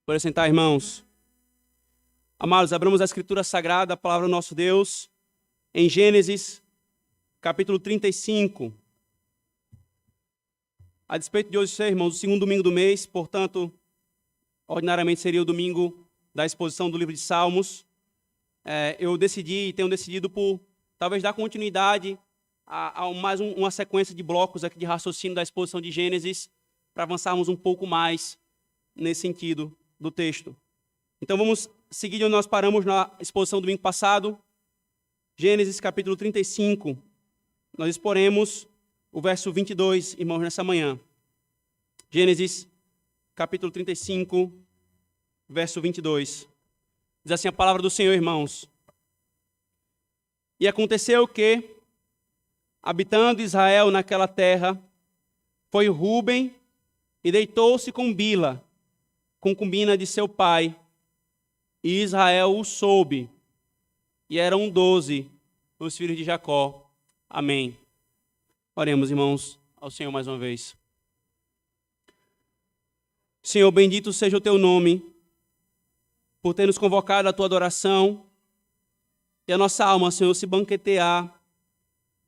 Por sentar, irmãos. Amados, abramos a Escritura Sagrada, a palavra do nosso Deus, em Gênesis, capítulo 35. A despeito de hoje ser, irmãos, o segundo domingo do mês, portanto, ordinariamente seria o domingo da exposição do livro de Salmos. Eu tenho decidido por talvez dar continuidade a mais uma sequência de blocos aqui de raciocínio da exposição de Gênesis, para avançarmos um pouco mais nesse sentido do texto. Então vamos seguir onde nós paramos na exposição do domingo passado, Gênesis capítulo 35. Nós exporemos o verso 22, irmãos, nessa manhã. Gênesis capítulo 35, verso 22. Diz assim a palavra do Senhor, irmãos. E aconteceu que, habitando Israel naquela terra, foi Rúben e deitou-se com Bila, concubina de seu pai, e Israel o soube, e eram 12 os filhos de Jacó. Amém. Oremos, irmãos, ao Senhor mais uma vez. Senhor, bendito seja o teu nome, por ter nos convocado à tua adoração, e a nossa alma, Senhor, se banquetear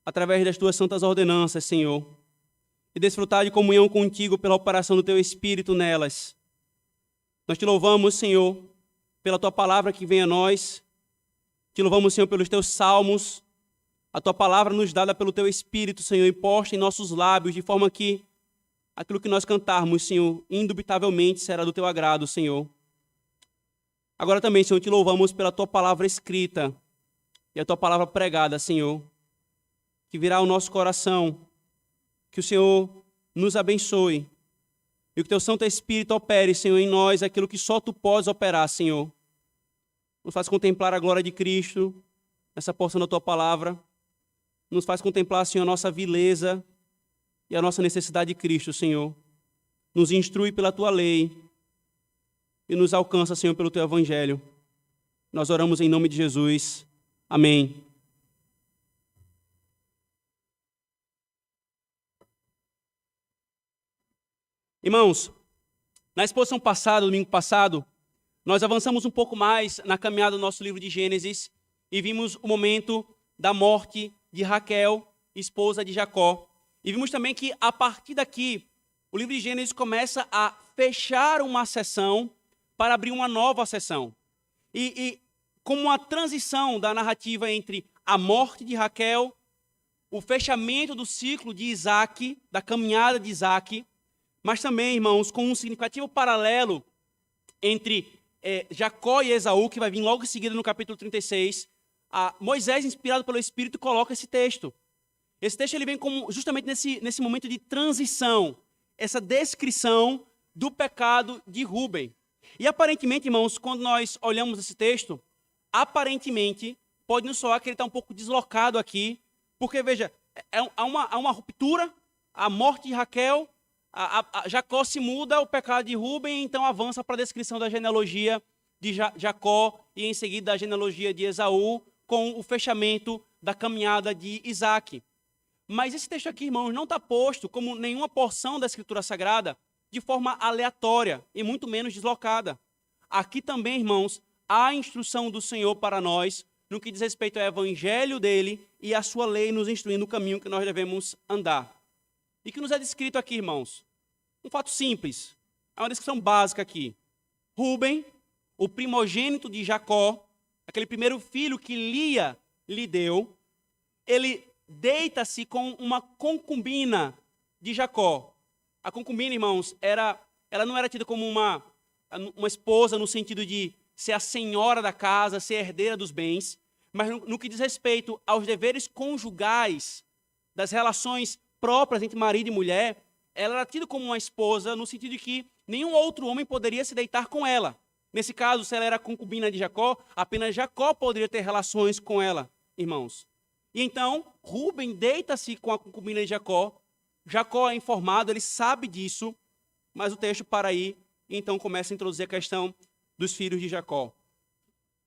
através das tuas santas ordenanças, Senhor, e desfrutar de comunhão contigo pela operação do teu Espírito nelas. Nós te louvamos, Senhor, pela tua palavra que vem a nós. Te louvamos, Senhor, pelos teus salmos. A tua palavra nos dada pelo teu Espírito, Senhor, imposta em nossos lábios, de forma que aquilo que nós cantarmos, Senhor, indubitavelmente será do teu agrado, Senhor. Agora também, Senhor, te louvamos pela tua palavra escrita e a tua palavra pregada, Senhor, que virá ao nosso coração. Que o Senhor nos abençoe. E que o teu Santo Espírito opere, Senhor, em nós aquilo que só tu podes operar, Senhor. Nos faz contemplar a glória de Cristo nessa porção da tua palavra. Nos faz contemplar, Senhor, a nossa vileza e a nossa necessidade de Cristo, Senhor. Nos instrui pela tua lei e nos alcança, Senhor, pelo teu evangelho. Nós oramos em nome de Jesus. Amém. Irmãos, na exposição passada, domingo passado, nós avançamos um pouco mais na caminhada do nosso livro de Gênesis e vimos o momento da morte de Raquel, esposa de Jacó. E vimos também que, a partir daqui, o livro de Gênesis começa a fechar uma seção para abrir uma nova seção. E como uma transição da narrativa entre a morte de Raquel, o fechamento do ciclo de Isaac, da caminhada de Isaac, mas também, irmãos, com um significativo paralelo entre Jacó e Esaú, que vai vir logo em seguida no capítulo 36, Moisés, inspirado pelo Espírito, coloca esse texto. Esse texto ele vem como, justamente nesse momento de transição, essa descrição do pecado de Rúben. E aparentemente, irmãos, quando nós olhamos esse texto, aparentemente pode nos soar que ele está um pouco deslocado aqui, porque, veja, há uma ruptura, a morte de Raquel, Jacó se muda, o pecado de Rúben, então avança para a descrição da genealogia de Jacó e em seguida da genealogia de Esaú, com o fechamento da caminhada de Isaac. Mas esse texto aqui, irmãos, não está posto como nenhuma porção da Escritura Sagrada de forma aleatória e muito menos deslocada. Aqui também, irmãos, há a instrução do Senhor para nós no que diz respeito ao evangelho dele e a sua lei nos instruindo o caminho que nós devemos andar. E que nos é descrito aqui, irmãos, um fato simples, é uma descrição básica aqui. Rúben, o primogênito de Jacó, aquele primeiro filho que Lia lhe deu, ele deita-se com uma concubina de Jacó. A concubina, irmãos, ela não era tida como uma esposa no sentido de ser a senhora da casa, ser herdeira dos bens, mas no que diz respeito aos deveres conjugais, das relações próprias entre marido e mulher, ela era tida como uma esposa no sentido de que nenhum outro homem poderia se deitar com ela. Nesse caso, se ela era concubina de Jacó, apenas Jacó poderia ter relações com ela, irmãos. E então, Rúben deita-se com a concubina de Jacó. Jacó é informado, ele sabe disso, mas o texto para aí, e então começa a introduzir a questão dos filhos de Jacó.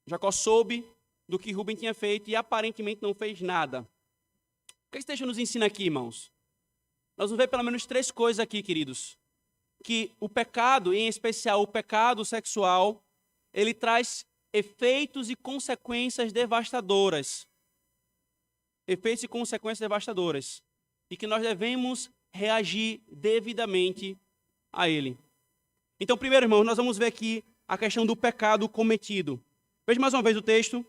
Jacó soube do que Rúben tinha feito e aparentemente não fez nada. O que esse texto nos ensina aqui, irmãos? Nós vamos ver pelo menos 3 coisas aqui, queridos. que o pecado, em especial o pecado sexual, ele traz efeitos e consequências devastadoras. Efeitos e consequências devastadoras. E que nós devemos reagir devidamente a ele. Então, primeiro, irmãos, nós vamos ver aqui a questão do pecado cometido. Veja mais uma vez o texto.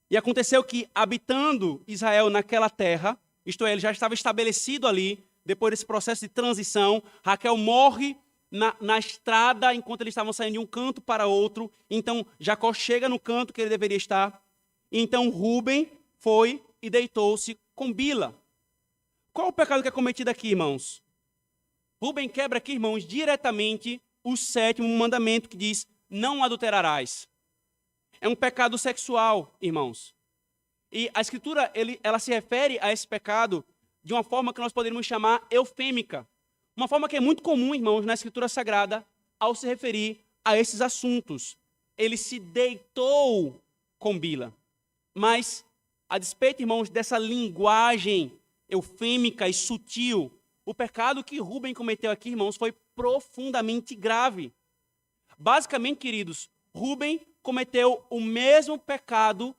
E aconteceu que, habitando Israel naquela terra, isto é, ele já estava estabelecido ali, depois desse processo de transição, Raquel morre na estrada, enquanto eles estavam saindo de um canto para outro. Então, Jacó chega no canto que ele deveria estar. Então, Rúben foi e deitou-se com Bila. Qual o pecado que é cometido aqui, irmãos? Rúben quebra aqui, irmãos, diretamente o 7º mandamento que diz, não adulterarás. É um pecado sexual, irmãos. E a Escritura, ela se refere a esse pecado de uma forma que nós poderíamos chamar eufêmica. Uma forma que é muito comum, irmãos, na Escritura Sagrada, ao se referir a esses assuntos. Ele se deitou com Bila. Mas, a despeito, irmãos, dessa linguagem eufêmica e sutil, o pecado que Rúben cometeu aqui, irmãos, foi profundamente grave. Basicamente, queridos, Rúben cometeu o mesmo pecado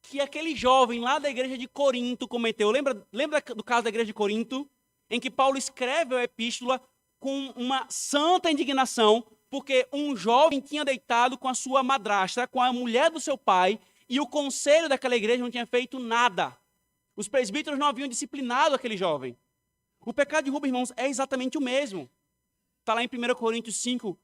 que aquele jovem lá da igreja de Corinto cometeu. Lembra do caso da igreja de Corinto? Em que Paulo escreve a epístola com uma santa indignação, porque um jovem tinha deitado com a sua madrasta, com a mulher do seu pai, e o conselho daquela igreja não tinha feito nada. Os presbíteros não haviam disciplinado aquele jovem. O pecado de Rúben, irmãos, é exatamente o mesmo. Está lá em 1 Coríntios 5,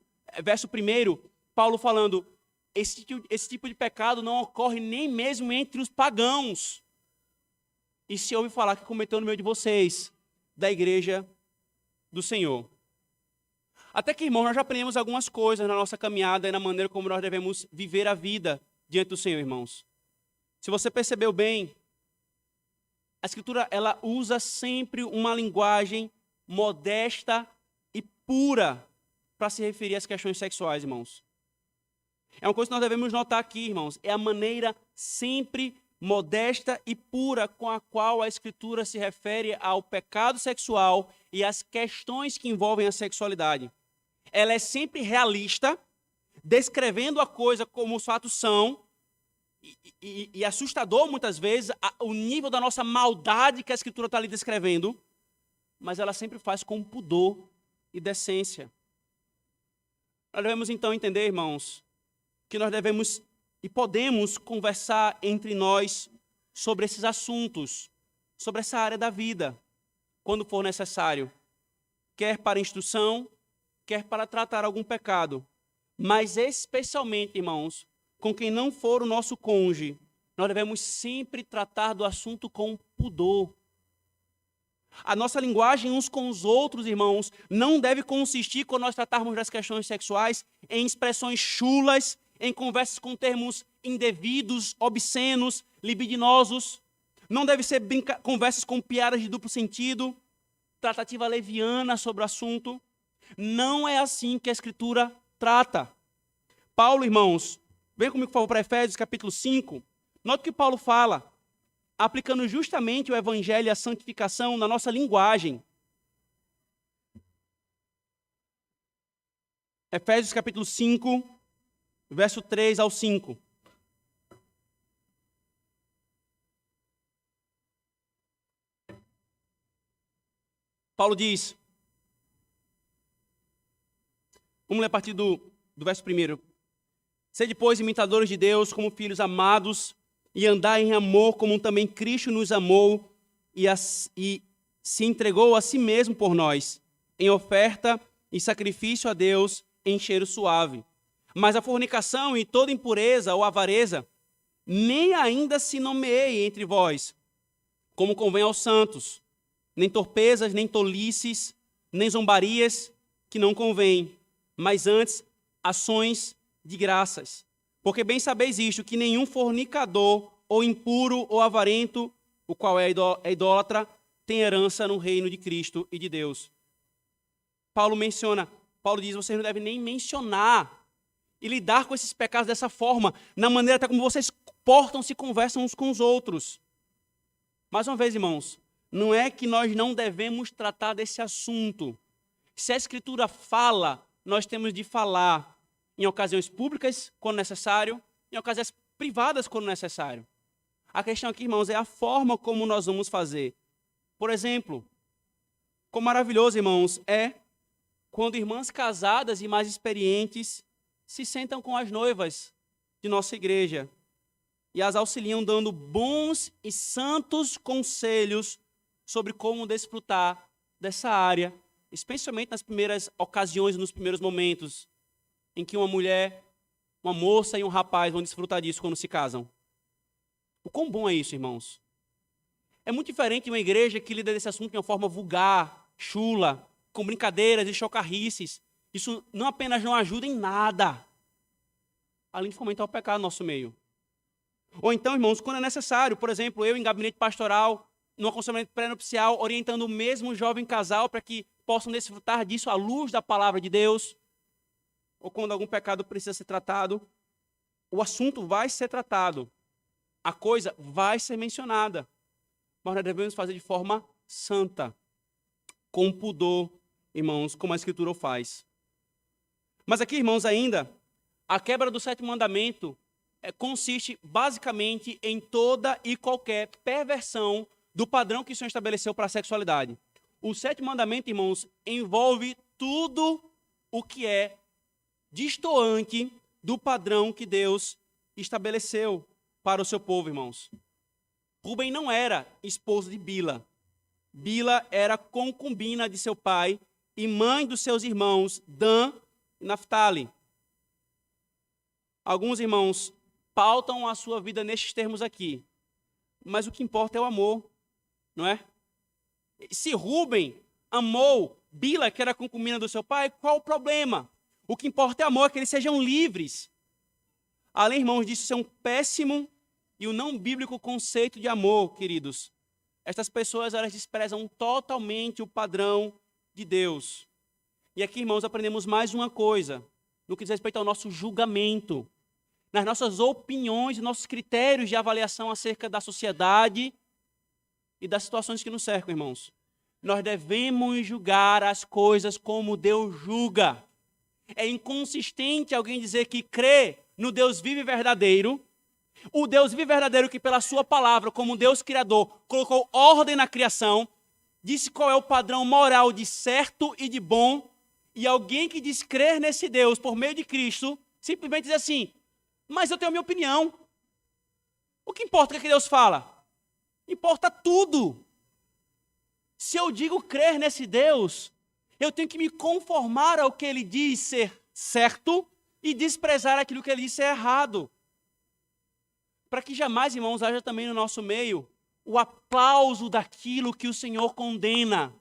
verso 1, Paulo falando, esse tipo de pecado não ocorre nem mesmo entre os pagãos. E se ouve falar que cometeu no meio de vocês, da igreja do Senhor. Até que, irmãos, nós já aprendemos algumas coisas na nossa caminhada e na maneira como nós devemos viver a vida diante do Senhor, irmãos. Se você percebeu bem, a Escritura, ela usa sempre uma linguagem modesta e pura para se referir às questões sexuais, irmãos. É uma coisa que nós devemos notar aqui, irmãos. É a maneira sempre modesta e pura com a qual a Escritura se refere ao pecado sexual e às questões que envolvem a sexualidade. Ela é sempre realista, descrevendo a coisa como os fatos são, e assustador muitas vezes o nível da nossa maldade que a Escritura está ali descrevendo, mas ela sempre faz com pudor e decência. Nós devemos então entender, irmãos, que nós devemos e podemos conversar entre nós sobre esses assuntos, sobre essa área da vida, quando for necessário, quer para instrução, quer para tratar algum pecado, mas especialmente, irmãos, com quem não for o nosso cônjuge, nós devemos sempre tratar do assunto com pudor. A nossa linguagem uns com os outros, irmãos, não deve consistir, quando nós tratarmos das questões sexuais, em expressões chulas, em conversas com termos indevidos, obscenos, libidinosos. Não deve ser conversas com piadas de duplo sentido, tratativa leviana sobre o assunto. Não é assim que a Escritura trata. Paulo, irmãos, vem comigo, por favor, para Efésios capítulo 5. Note que Paulo fala, aplicando justamente o evangelho e a santificação na nossa linguagem. Efésios capítulo 5, verso 3 ao 5. Paulo diz, vamos ler a partir do verso 1. Sede, pois, imitadores de Deus como filhos amados, e andai em amor como também Cristo nos amou e se entregou a si mesmo por nós, em oferta e sacrifício a Deus em cheiro suave. Mas a fornicação e toda impureza ou avareza nem ainda se nomeie entre vós, como convém aos santos, nem torpezas, nem tolices, nem zombarias, que não convém, mas antes ações de graças. Porque bem sabeis isto, que nenhum fornicador, ou impuro, ou avarento, o qual é idólatra, tem herança no reino de Cristo e de Deus. Paulo diz, vocês não devem nem mencionar e lidar com esses pecados dessa forma, na maneira até como vocês portam-se e conversam uns com os outros. Mais uma vez, irmãos, não é que nós não devemos tratar desse assunto. Se a Escritura fala, nós temos de falar em ocasiões públicas, quando necessário, em ocasiões privadas, quando necessário. A questão aqui, irmãos, é a forma como nós vamos fazer. Por exemplo, quão maravilhoso, irmãos, é quando irmãs casadas e mais experientes se sentam com as noivas de nossa igreja e as auxiliam dando bons e santos conselhos sobre como desfrutar dessa área, especialmente nas primeiras ocasiões, nos primeiros momentos em que uma mulher, uma moça e um rapaz vão desfrutar disso quando se casam. O quão bom é isso, irmãos? É muito diferente de uma igreja que lida desse assunto de uma forma vulgar, chula, com brincadeiras e chocarrices. Isso não apenas não ajuda em nada, além de fomentar o pecado no nosso meio. Ou então, irmãos, quando é necessário, por exemplo, eu em gabinete pastoral, no aconselhamento pré-nupcial, orientando o mesmo jovem casal para que possam desfrutar disso à luz da palavra de Deus, ou quando algum pecado precisa ser tratado, o assunto vai ser tratado, a coisa vai ser mencionada, mas nós devemos fazer de forma santa, com pudor, irmãos, como a Escritura o faz. Mas aqui, irmãos, ainda, a quebra do sétimo mandamento consiste basicamente em toda e qualquer perversão do padrão que o Senhor estabeleceu para a sexualidade. O sétimo mandamento, irmãos, envolve tudo o que é destoante do padrão que Deus estabeleceu para o seu povo, irmãos. Rubem não era esposo de Bila. Bila era concubina de seu pai e mãe dos seus irmãos Dan e Naftali. Alguns irmãos pautam a sua vida nestes termos aqui, mas o que importa é o amor, não é? Se Rubem amou Bila, que era concubina do seu pai, qual o problema? O que importa é o amor, que eles sejam livres. Além, irmãos, disso ser um péssimo e um não bíblico conceito de amor, queridos. Estas pessoas, elas desprezam totalmente o padrão de Deus. E aqui, irmãos, aprendemos mais uma coisa, no que diz respeito ao nosso julgamento, nas nossas opiniões e nossos critérios de avaliação acerca da sociedade e das situações que nos cercam, irmãos. Nós devemos julgar as coisas como Deus julga. É inconsistente alguém dizer que crê no Deus vivo e verdadeiro, o Deus vivo e verdadeiro que pela sua palavra, como Deus criador, colocou ordem na criação, disse qual é o padrão moral de certo e de bom, e alguém que diz crer nesse Deus por meio de Cristo, simplesmente diz assim, mas eu tenho a minha opinião. O que importa é o que Deus fala? Importa tudo. Se eu digo crer nesse Deus, eu tenho que me conformar ao que Ele diz ser certo e desprezar aquilo que Ele diz ser errado. Para que jamais, irmãos, haja também no nosso meio o aplauso daquilo que o Senhor condena.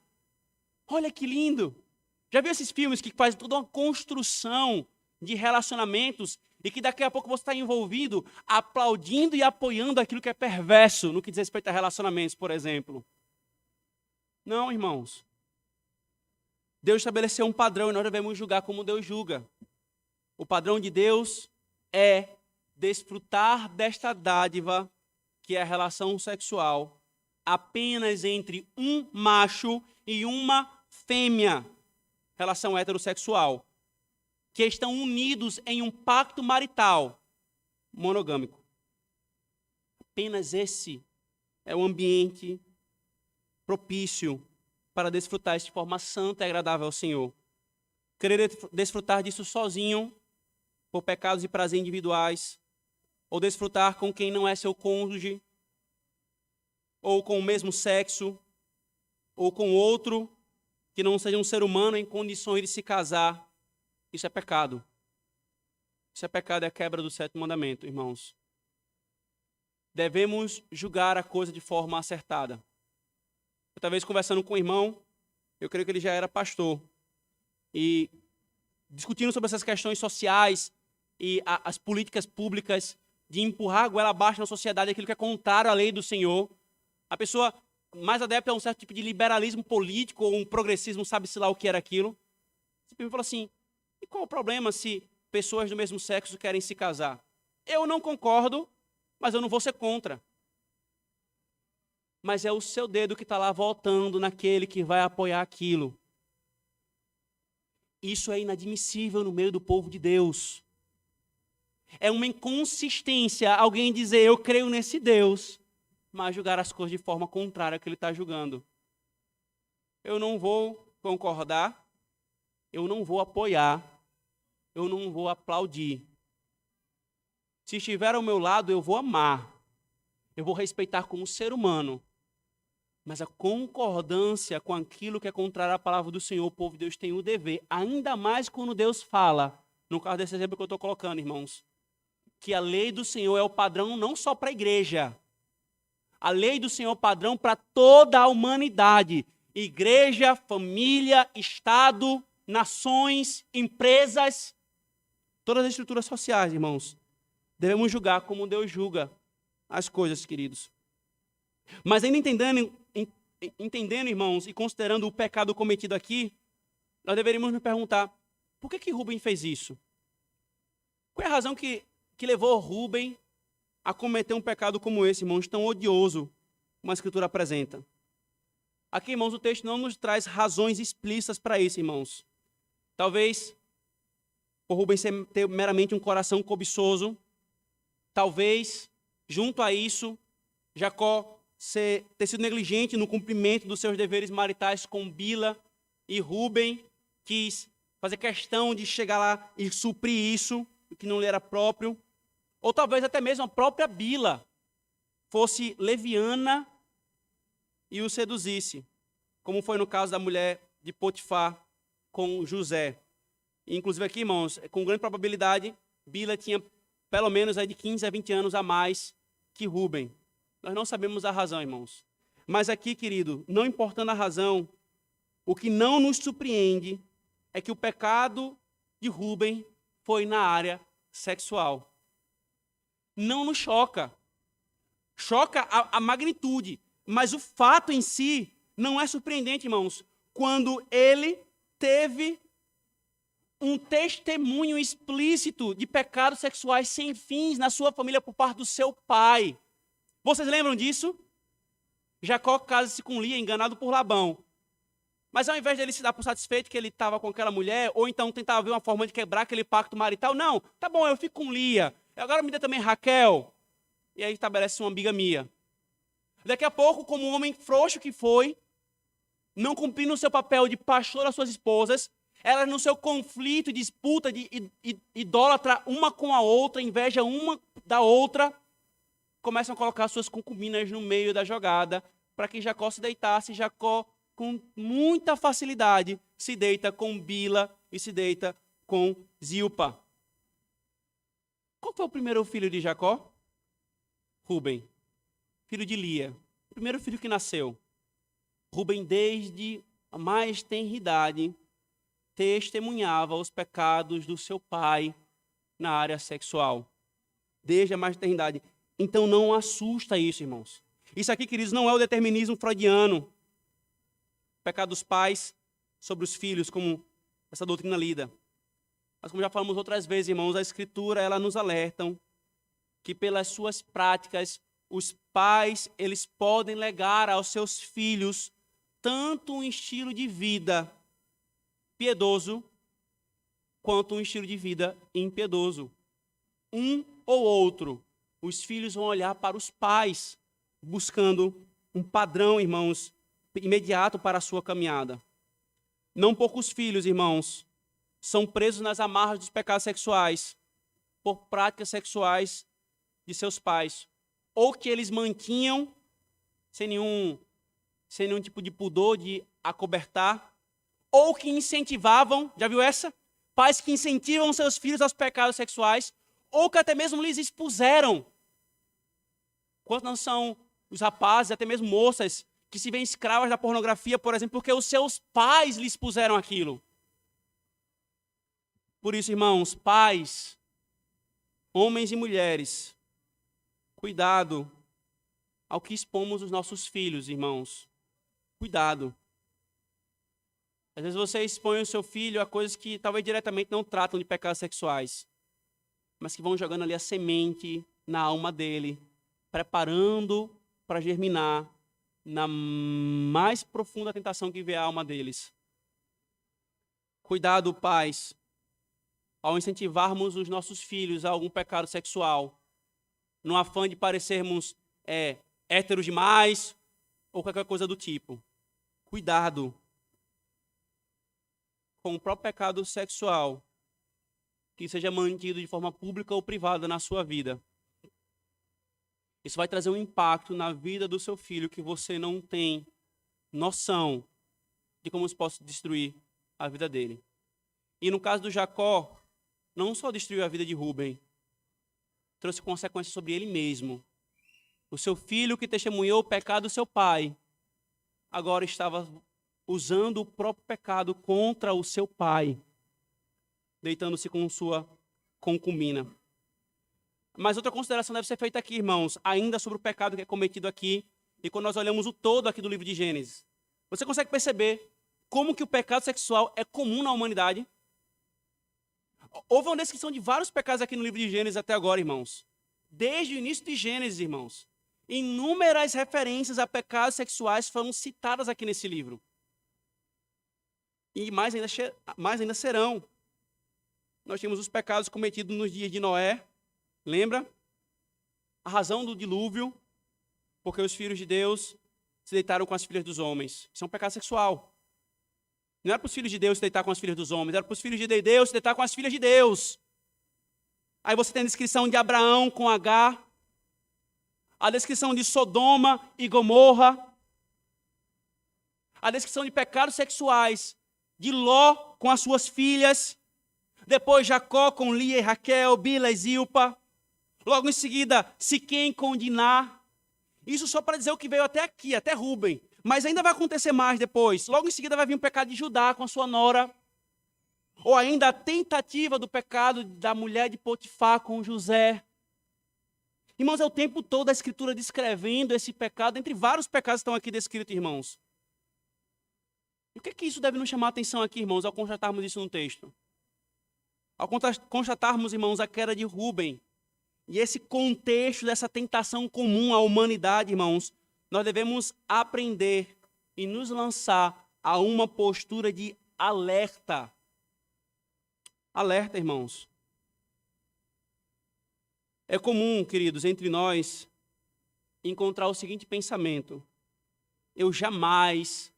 Olha que lindo. Já viu esses filmes que fazem toda uma construção de relacionamentos e que daqui a pouco você está envolvido aplaudindo e apoiando aquilo que é perverso no que diz respeito a relacionamentos, por exemplo? Não, irmãos. Deus estabeleceu um padrão e nós devemos julgar como Deus julga. O padrão de Deus é desfrutar desta dádiva, que é a relação sexual, apenas entre um macho e uma fêmea, relação heterossexual, que estão unidos em um pacto marital monogâmico. Apenas esse é o ambiente propício para desfrutar isso de forma santa e agradável ao Senhor. Querer desfrutar disso sozinho, por pecados e prazeres individuais, ou desfrutar com quem não é seu cônjuge, ou com o mesmo sexo, ou com outro que não seja um ser humano em condições de se casar, isso é pecado. Isso é pecado, é a quebra do sétimo mandamento, irmãos. Devemos julgar a coisa de forma acertada. Outra vez, conversando com um irmão, eu creio que ele já era pastor, e discutindo sobre essas questões sociais e as políticas públicas de empurrar a goela abaixo na sociedade aquilo que é contrário à lei do Senhor. A pessoa mais adepta a um certo tipo de liberalismo político ou um progressismo, sabe-se lá o que era aquilo. Simplesmente falou assim, e qual o problema se pessoas do mesmo sexo querem se casar? Eu não concordo, mas eu não vou ser contra. Mas é o seu dedo que está lá voltando naquele que vai apoiar aquilo. Isso é inadmissível no meio do povo de Deus. É uma inconsistência alguém dizer, eu creio nesse Deus, mas julgar as coisas de forma contrária ao que ele está julgando. Eu não vou concordar, eu não vou apoiar, eu não vou aplaudir. Se estiver ao meu lado, eu vou amar, eu vou respeitar como ser humano. Mas a concordância com aquilo que é contrário à palavra do Senhor, o povo de Deus tem o dever, ainda mais quando Deus fala, no caso desse exemplo que eu estou colocando, irmãos, que a lei do Senhor é o padrão não só para a igreja, a lei do Senhor é o padrão para toda a humanidade, igreja, família, Estado, nações, empresas, todas as estruturas sociais, irmãos. Devemos julgar como Deus julga as coisas, queridos. Mas ainda entendendo, irmãos, e considerando o pecado cometido aqui, nós deveríamos nos perguntar, por que Rubem fez isso? Qual é a razão que levou Rubem a cometer um pecado como esse, irmãos, tão odioso, como a Escritura apresenta? Aqui, irmãos, o texto não nos traz razões explícitas para isso, irmãos. Talvez por Rubem ter meramente um coração cobiçoso, talvez, junto a isso, Jacó ter sido negligente no cumprimento dos seus deveres maritais com Bila, e Rubem quis fazer questão de chegar lá e suprir isso, que não lhe era próprio. Ou talvez até mesmo a própria Bila fosse leviana e o seduzisse, como foi no caso da mulher de Potifar com José. E, inclusive aqui, irmãos, com grande probabilidade, Bila tinha pelo menos de 15 a 20 anos a mais que Rubem. Nós não sabemos a razão, irmãos. Mas aqui, querido, não importando a razão, o que não nos surpreende é que o pecado de Rubem foi na área sexual. Não nos choca. Choca a magnitude, mas o fato em si não é surpreendente, irmãos, quando ele teve um testemunho explícito de pecados sexuais sem fins na sua família por parte do seu pai. Vocês lembram disso? Jacó casa-se com Lia, enganado por Labão. Mas ao invés de ele se dar por satisfeito que ele estava com aquela mulher, ou então tentava ver uma forma de quebrar aquele pacto marital, não, tá bom, eu fico com Lia. Agora me dê também Raquel. E aí estabelece uma bigamia. Daqui a pouco, como um homem frouxo que foi, não cumprindo o seu papel de pastor das suas esposas, elas no seu conflito, disputa de idólatra uma com a outra, inveja uma da outra, começam a colocar suas concubinas no meio da jogada, para que Jacó se deitasse. Jacó, com muita facilidade, se deita com Bila e se deita com Zilpa. Qual foi o primeiro filho de Jacó? Rubem, filho de Lia, o primeiro filho que nasceu. Rubem, desde a mais tenra idade, testemunhava os pecados do seu pai na área sexual. Desde a mais tenra idade. Então não assusta isso, irmãos. Isso aqui, queridos, não é o determinismo freudiano. O pecado dos pais sobre os filhos, como essa doutrina lida. Mas como já falamos outras vezes, irmãos, a Escritura, ela nos alertam que pelas suas práticas, os pais, eles podem legar aos seus filhos tanto um estilo de vida piedoso, quanto um estilo de vida impiedoso. Um ou outro. Os filhos vão olhar para os pais, buscando um padrão, irmãos, imediato para a sua caminhada. Não poucos filhos, irmãos, são presos nas amarras dos pecados sexuais, por práticas sexuais de seus pais, ou que eles mantinham sem nenhum tipo de pudor de acobertar, ou que incentivavam, já viu essa? Pais que incentivam seus filhos aos pecados sexuais, ou que até mesmo lhes expuseram. Quantos não são os rapazes, até mesmo moças, que se veem escravas da pornografia, por exemplo, porque os seus pais lhes puseram aquilo. Por isso, irmãos, pais, homens e mulheres, cuidado ao que expomos os nossos filhos, irmãos. Cuidado. Às vezes você expõe o seu filho a coisas que talvez diretamente não tratam de pecados sexuais, mas que vão jogando ali a semente na alma dele, preparando para germinar na mais profunda tentação que vê a alma deles. Cuidado, pais, ao incentivarmos os nossos filhos a algum pecado sexual, no afã de parecermos héteros demais ou qualquer coisa do tipo. Cuidado com o próprio pecado sexual, que seja mantido de forma pública ou privada na sua vida. Isso vai trazer um impacto na vida do seu filho que você não tem noção de como isso pode destruir a vida dele. E no caso do Jacó, não só destruiu a vida de Rúben, trouxe consequências sobre ele mesmo. O seu filho que testemunhou o pecado do seu pai, agora estava usando o próprio pecado contra o seu pai, deitando-se com sua concubina. Mas outra consideração deve ser feita aqui, irmãos, ainda sobre o pecado que é cometido aqui, e quando nós olhamos o todo aqui do livro de Gênesis. Você consegue perceber como que o pecado sexual é comum na humanidade? Houve uma descrição de vários pecados aqui no livro de Gênesis até agora, irmãos. Desde o início de Gênesis, irmãos. Inúmeras referências a pecados sexuais foram citadas aqui nesse livro. E mais ainda serão. Nós temos os pecados cometidos nos dias de Noé. Lembra? A razão do dilúvio, porque os filhos de Deus se deitaram com as filhas dos homens. Isso é um pecado sexual. Não era para os filhos de Deus se deitar com as filhas dos homens, era para os filhos de Deus se deitar com as filhas de Deus. Aí você tem a descrição de Abraão com Agar, a descrição de Sodoma e Gomorra, a descrição de pecados sexuais de Ló com as suas filhas, depois Jacó com Lia e Raquel, Bila e Zilpa, logo em seguida Siquém com Diná. Isso só para dizer o que veio até aqui, até Rúben. Mas ainda vai acontecer mais depois. Logo em seguida vai vir o pecado de Judá com a sua nora. Ou ainda a tentativa do pecado da mulher de Potifar com José. Irmãos, é o tempo todo a Escritura descrevendo esse pecado, entre vários pecados que estão aqui descritos, irmãos. E o que é que isso deve nos chamar a atenção aqui, irmãos, ao constatarmos isso no texto? Ao constatarmos, irmãos, a queda de Rúben, e esse contexto dessa tentação comum à humanidade, irmãos, nós devemos aprender e nos lançar a uma postura de alerta. Alerta, irmãos. É comum, queridos, entre nós, encontrar o seguinte pensamento: eu jamais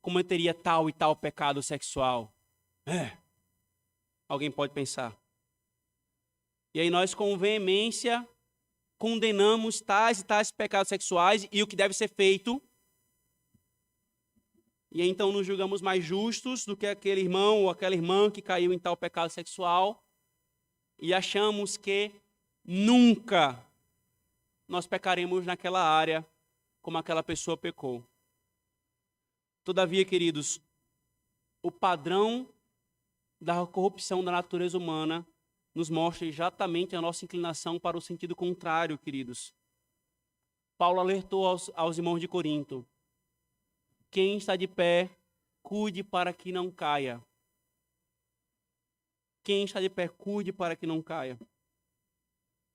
cometeria tal e tal pecado sexual. Alguém pode pensar. E aí nós, com veemência, condenamos tais e tais pecados sexuais e o que deve ser feito. E aí, então nos julgamos mais justos do que aquele irmão ou aquela irmã que caiu em tal pecado sexual. E achamos que nunca nós pecaremos naquela área como aquela pessoa pecou. Todavia, queridos, o padrão da corrupção da natureza humana nos mostra exatamente a nossa inclinação para o sentido contrário, queridos. Paulo alertou aos irmãos de Corinto: quem está de pé, cuide para que não caia. Quem está de pé, cuide para que não caia.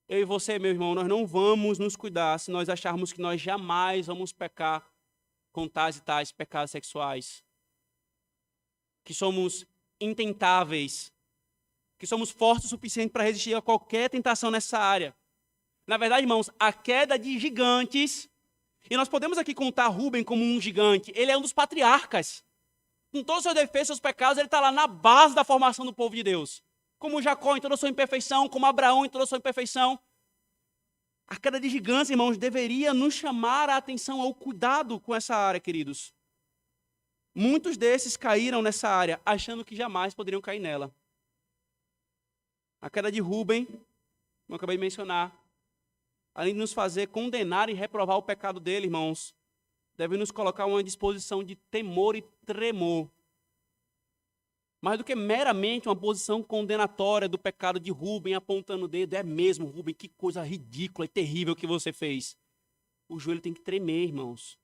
Eu e você, meu irmão, nós não vamos nos cuidar se nós acharmos que nós jamais vamos pecar com tais e tais pecados sexuais. Que somos intentáveis, que somos fortes o suficiente para resistir a qualquer tentação nessa área. Na verdade, irmãos, a queda de gigantes, e nós podemos aqui contar Rúben como um gigante, ele é um dos patriarcas. Com todos os seus defeitos, seus pecados, ele está lá na base da formação do povo de Deus. Como Jacó em toda a sua imperfeição, como Abraão em toda a sua imperfeição. A queda de gigantes, irmãos, deveria nos chamar a atenção ao cuidado com essa área, queridos. Muitos desses caíram nessa área, achando que jamais poderiam cair nela. A queda de Rúben, como eu acabei de mencionar, além de nos fazer condenar e reprovar o pecado dele, irmãos, deve nos colocar uma disposição de temor e tremor. Mais do que meramente uma posição condenatória do pecado de Rúben, apontando o dedo: é mesmo, Rúben, que coisa ridícula e terrível que você fez. O joelho tem que tremer, irmãos.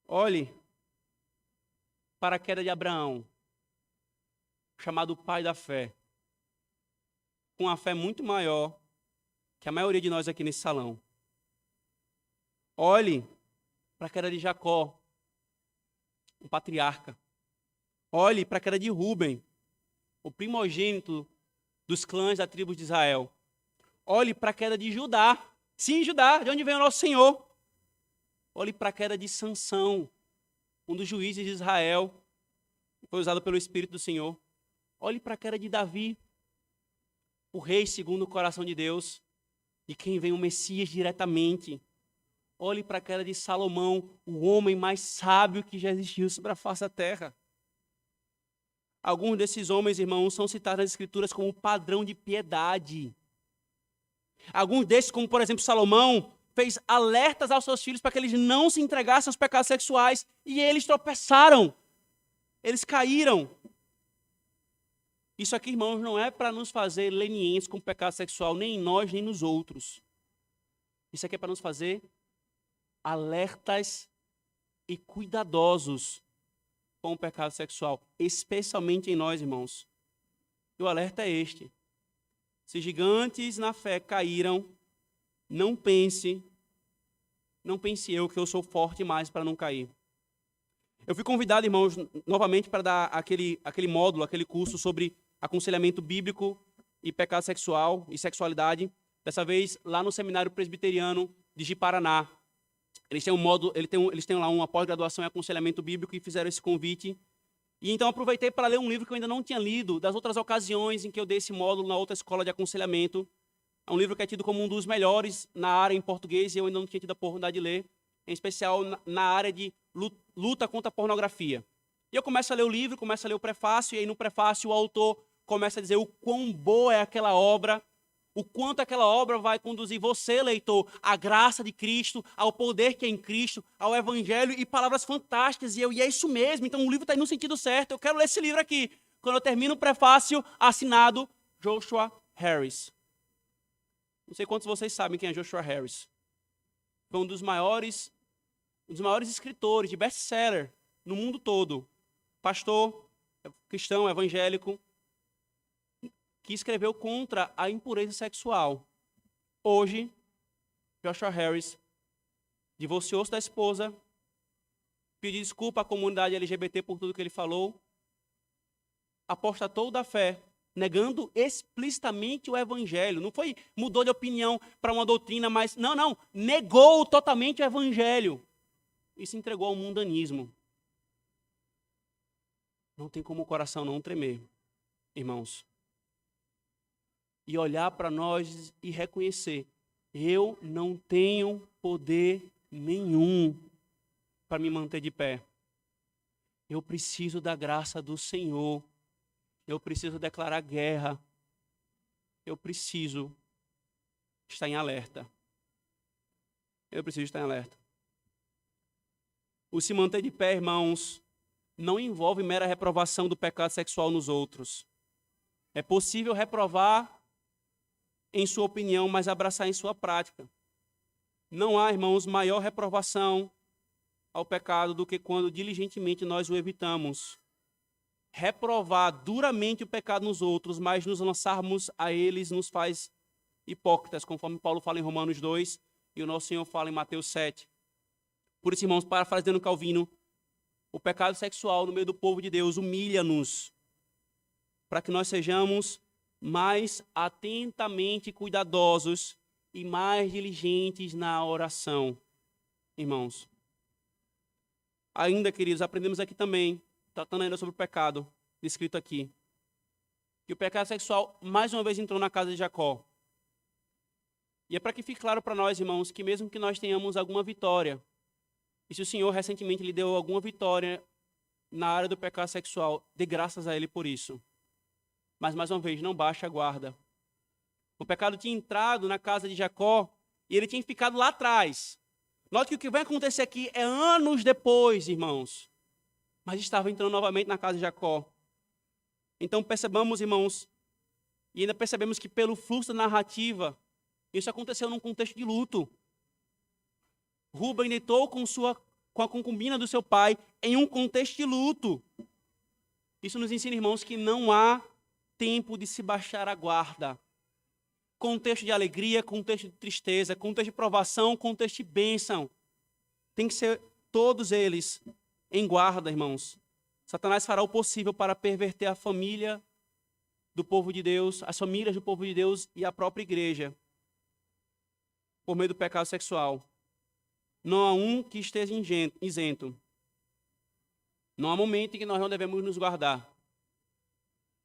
Olhe para a queda de Abraão, chamado pai da fé, com uma fé muito maior que a maioria de nós aqui nesse salão. Olhe para a queda de Jacó, um patriarca, Olhe para a queda de Rúben, o primogênito dos clãs da tribo de Israel. Olhe para a queda de Judá. Sim, Judá, de onde vem o nosso Senhor. Olhe para a queda de Sansão, um dos juízes de Israel, que foi usado pelo Espírito do Senhor. Olhe para a queda de Davi, o rei segundo o coração de Deus, de quem vem o Messias diretamente. Olhe para a queda de Salomão, o homem mais sábio que já existiu sobre a face da terra. Alguns desses homens, irmãos, são citados nas Escrituras como padrão de piedade. Alguns desses, como por exemplo Salomão, fez alertas aos seus filhos para que eles não se entregassem aos pecados sexuais, e eles tropeçaram, eles caíram. Isso aqui, irmãos, não é para nos fazer lenientes com o pecado sexual, nem em nós, nem nos outros. Isso aqui é para nos fazer alertas e cuidadosos com o pecado sexual, especialmente em nós, irmãos. E o alerta é este: se gigantes na fé caíram, não pense eu que eu sou forte mais para não cair. Eu fui convidado, irmãos, novamente para dar aquele módulo, aquele curso sobre aconselhamento bíblico e pecado sexual e sexualidade, dessa vez lá no Seminário Presbiteriano de Ji-Paraná. Eles têm um módulo, eles têm lá uma pós-graduação em aconselhamento bíblico e fizeram esse convite. E então aproveitei para ler um livro que eu ainda não tinha lido, das outras ocasiões em que eu dei esse módulo na outra escola de aconselhamento. É um livro que é tido como um dos melhores na área em português e eu ainda não tinha tido a oportunidade de ler, em especial na área de luta contra a pornografia. E eu começo a ler o livro, começo a ler o prefácio, e aí no prefácio o autor começa a dizer o quão boa é aquela obra, o quanto aquela obra vai conduzir você, leitor, à graça de Cristo, ao poder que é em Cristo, ao Evangelho, e palavras fantásticas, e é isso mesmo, então o livro está indo no sentido certo, eu quero ler esse livro aqui. Quando eu termino o prefácio, assinado Joshua Harris. Não sei quantos de vocês sabem quem é Joshua Harris. Foi um dos maiores escritores de best-seller no mundo todo. Pastor, cristão, evangélico, que escreveu contra a impureza sexual. Hoje, Joshua Harris divorciou-se da esposa, pediu desculpa à comunidade LGBT por tudo que ele falou, apostatou da fé, negando explicitamente o evangelho. Não foi, mudou de opinião para uma doutrina, mas não, negou totalmente o evangelho e se entregou ao mundanismo. Não tem como o coração não tremer, irmãos. E olhar para nós e reconhecer: eu não tenho poder nenhum para me manter de pé. Eu preciso da graça do Senhor. Eu preciso declarar guerra. Eu preciso estar em alerta. Eu preciso estar em alerta. O se manter de pé, irmãos, não envolve mera reprovação do pecado sexual nos outros. É possível reprovar em sua opinião, mas abraçar em sua prática. Não há, irmãos, maior reprovação ao pecado do que quando diligentemente nós o evitamos. Reprovar duramente o pecado nos outros, mas nos lançarmos a eles nos faz hipócritas, conforme Paulo fala em Romanos 2 e o nosso Senhor fala em Mateus 7. Por isso, irmãos, parafraseando Calvino, o pecado sexual no meio do povo de Deus humilha-nos para que nós sejamos mais atentamente cuidadosos e mais diligentes na oração, irmãos. Ainda, queridos, aprendemos aqui também, tratando ainda sobre o pecado, descrito aqui, que o pecado sexual mais uma vez entrou na casa de Jacó. E é para que fique claro para nós, irmãos, que mesmo que nós tenhamos alguma vitória, e se o Senhor recentemente lhe deu alguma vitória na área do pecado sexual, dê graças a Ele por isso. Mas, mais uma vez, não baixe a guarda. O pecado tinha entrado na casa de Jacó e ele tinha ficado lá atrás. Note que o que vai acontecer aqui é anos depois, irmãos. Mas estava entrando novamente na casa de Jacó. Então, percebamos, irmãos, e ainda percebemos que pelo fluxo da narrativa, isso aconteceu num contexto de luto. Rúben deitou com a concubina do seu pai em um contexto de luto. Isso nos ensina, irmãos, que não há tempo de se baixar a guarda. Contexto de alegria, contexto de tristeza, contexto de provação, contexto de bênção. Tem que ser todos eles em guarda, irmãos. Satanás fará o possível para perverter a família do povo de Deus, as famílias do povo de Deus e a própria igreja, por meio do pecado sexual. Não há um que esteja isento. Não há momento em que nós não devemos nos guardar.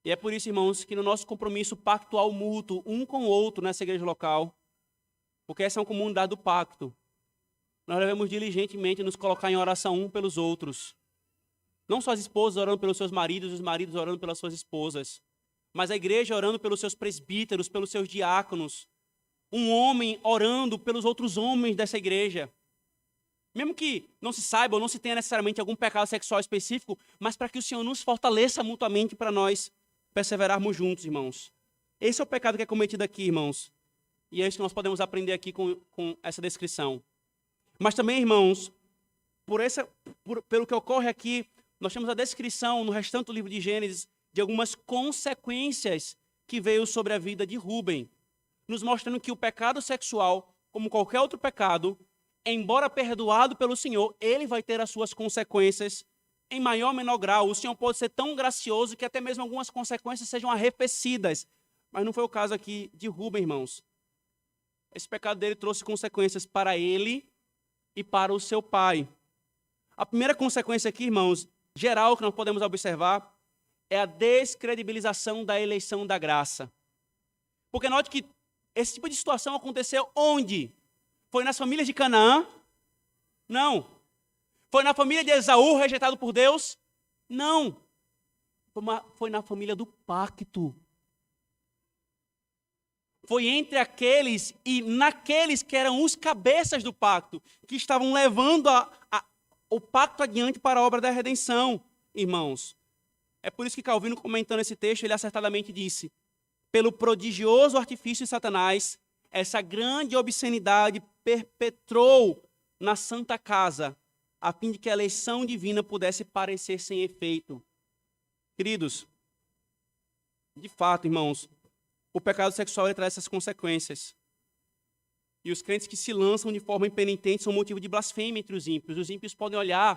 E é por isso, irmãos, que no nosso compromisso pactual mútuo, um com o outro nessa igreja local, porque essa é uma comunidade do pacto, nós devemos diligentemente nos colocar em oração um pelos outros. Não só as esposas orando pelos seus maridos, os maridos orando pelas suas esposas, mas a igreja orando pelos seus presbíteros, pelos seus diáconos, um homem orando pelos outros homens dessa igreja. Mesmo que não se saiba ou não se tenha necessariamente algum pecado sexual específico, mas para que o Senhor nos fortaleça mutuamente para nós perseverarmos juntos, irmãos. Esse é o pecado que é cometido aqui, irmãos. E é isso que nós podemos aprender aqui com essa descrição. Mas também, irmãos, pelo que ocorre aqui, nós temos a descrição no restante do livro de Gênesis de algumas consequências que veio sobre a vida de Rúben, nos mostrando que o pecado sexual, como qualquer outro pecado, embora perdoado pelo Senhor, ele vai ter as suas consequências em maior ou menor grau. O Senhor pode ser tão gracioso que até mesmo algumas consequências sejam arrefecidas. Mas não foi o caso aqui de Rúben, irmãos. Esse pecado dele trouxe consequências para ele e para o seu pai. A primeira consequência aqui, irmãos, geral que nós podemos observar, é a descredibilização da eleição da graça. Porque note que esse tipo de situação aconteceu onde? Foi nas famílias de Canaã? Não. Foi na família de Esaú, rejeitado por Deus? Não. Foi na família do pacto. Foi entre aqueles e naqueles que eram os cabeças do pacto, que estavam levando o pacto adiante para a obra da redenção, irmãos. É por isso que Calvino, comentando esse texto, ele acertadamente disse: pelo prodigioso artifício de Satanás, essa grande obscenidade perpetrou na Santa Casa, a fim de que a eleição divina pudesse parecer sem efeito. Queridos, de fato, irmãos, o pecado sexual ele traz essas consequências. E os crentes que se lançam de forma impenitente são motivo de blasfêmia entre os ímpios. Os ímpios podem olhar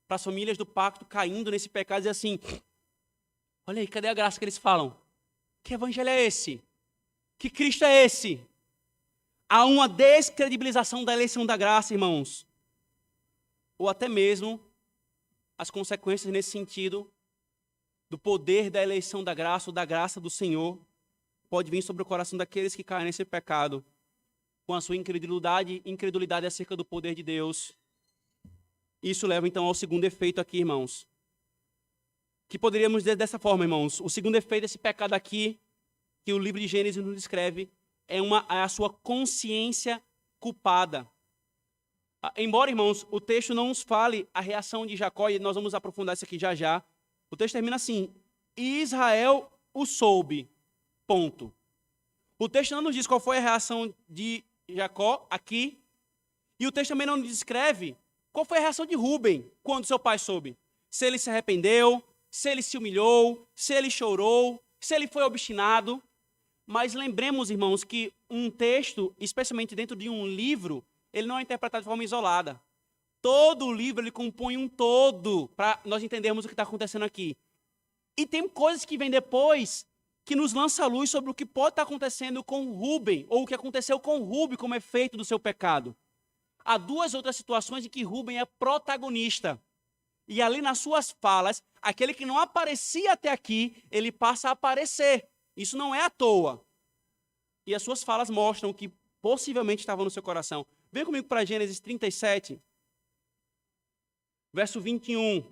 para as famílias do pacto caindo nesse pecado e dizer assim: olha aí, cadê a graça que eles falam? Que evangelho é esse? Que Cristo é esse? Há uma descredibilização da eleição da graça, irmãos. Ou até mesmo as consequências nesse sentido do poder da eleição da graça ou da graça do Senhor pode vir sobre o coração daqueles que caem nesse pecado com a sua incredulidade acerca do poder de Deus. Isso leva então ao segundo efeito aqui, irmãos. Que poderíamos dizer dessa forma, irmãos. O segundo efeito desse pecado aqui, que o livro de Gênesis nos descreve, é a sua consciência culpada. Embora, irmãos, o texto não nos fale a reação de Jacó, e nós vamos aprofundar isso aqui já já, o texto termina assim: Israel o soube, ponto. O texto não nos diz qual foi a reação de Jacó aqui, e o texto também não nos descreve qual foi a reação de Rúben quando seu pai soube. Se ele se arrependeu, se ele se humilhou, se ele chorou, se ele foi obstinado. Mas lembremos, irmãos, que um texto, especialmente dentro de um livro, ele não é interpretado de forma isolada. Todo o livro ele compõe um todo para nós entendermos o que está acontecendo aqui. E tem coisas que vêm depois que nos lança a luz sobre o que pode estar acontecendo com Rúben, ou o que aconteceu com Rúben como efeito do seu pecado. Há duas outras situações em que Rúben é protagonista. E ali nas suas falas, aquele que não aparecia até aqui, ele passa a aparecer. Isso não é à toa. E as suas falas mostram que possivelmente estava no seu coração. Vem comigo para Gênesis 37, verso 21.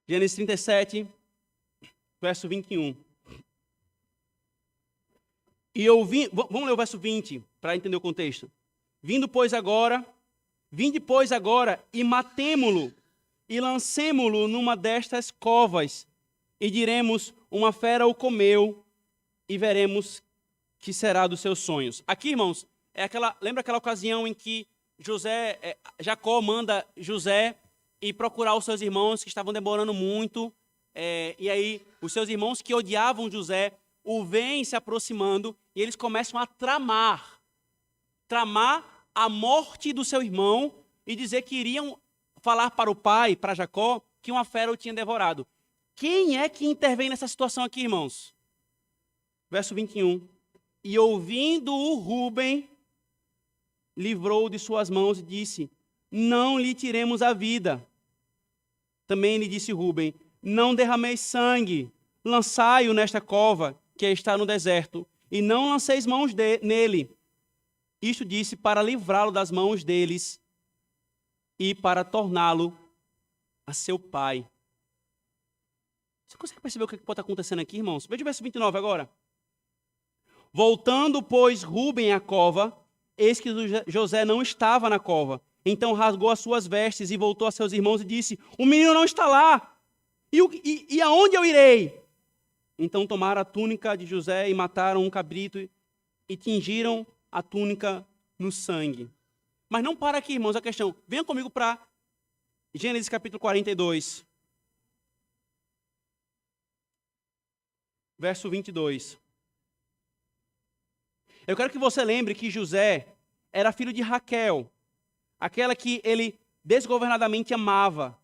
Gênesis 37, verso 21. Vamos ler o verso 20, para entender o contexto. Vinde, pois, agora, e matemo-lo, e lancemo-lo numa destas covas, e diremos, uma fera o comeu, e veremos que será dos seus sonhos. Aqui, irmãos, lembra aquela ocasião em que Jacó manda José ir procurar os seus irmãos que estavam demorando muito, e aí os seus irmãos que odiavam José o veem se aproximando e eles começam a tramar a morte do seu irmão e dizer que iriam falar para o pai, para Jacó, que uma fera o tinha devorado. Quem é que intervém nessa situação aqui, irmãos? Verso 21. E ouvindo-o Rúben, livrou-o de suas mãos e disse: não lhe tiremos a vida. Também lhe disse Rúben: não derrameis sangue, lançai-o nesta cova que está no deserto, e não lanceis mãos nele. Isto disse para livrá-lo das mãos deles e para torná-lo a seu pai. Você consegue perceber o que pode estar acontecendo aqui, irmãos? Veja o verso 29 agora. Voltando, pois, Rúben à cova, eis que José não estava na cova. Então rasgou as suas vestes e voltou a seus irmãos e disse: o menino não está lá. E aonde eu irei? Então tomaram a túnica de José e mataram um cabrito e tingiram a túnica no sangue. Mas não para aqui, irmãos, a questão. Venham comigo para Gênesis capítulo 42. Verso 22. Eu quero que você lembre que José era filho de Raquel, aquela que ele desgovernadamente amava.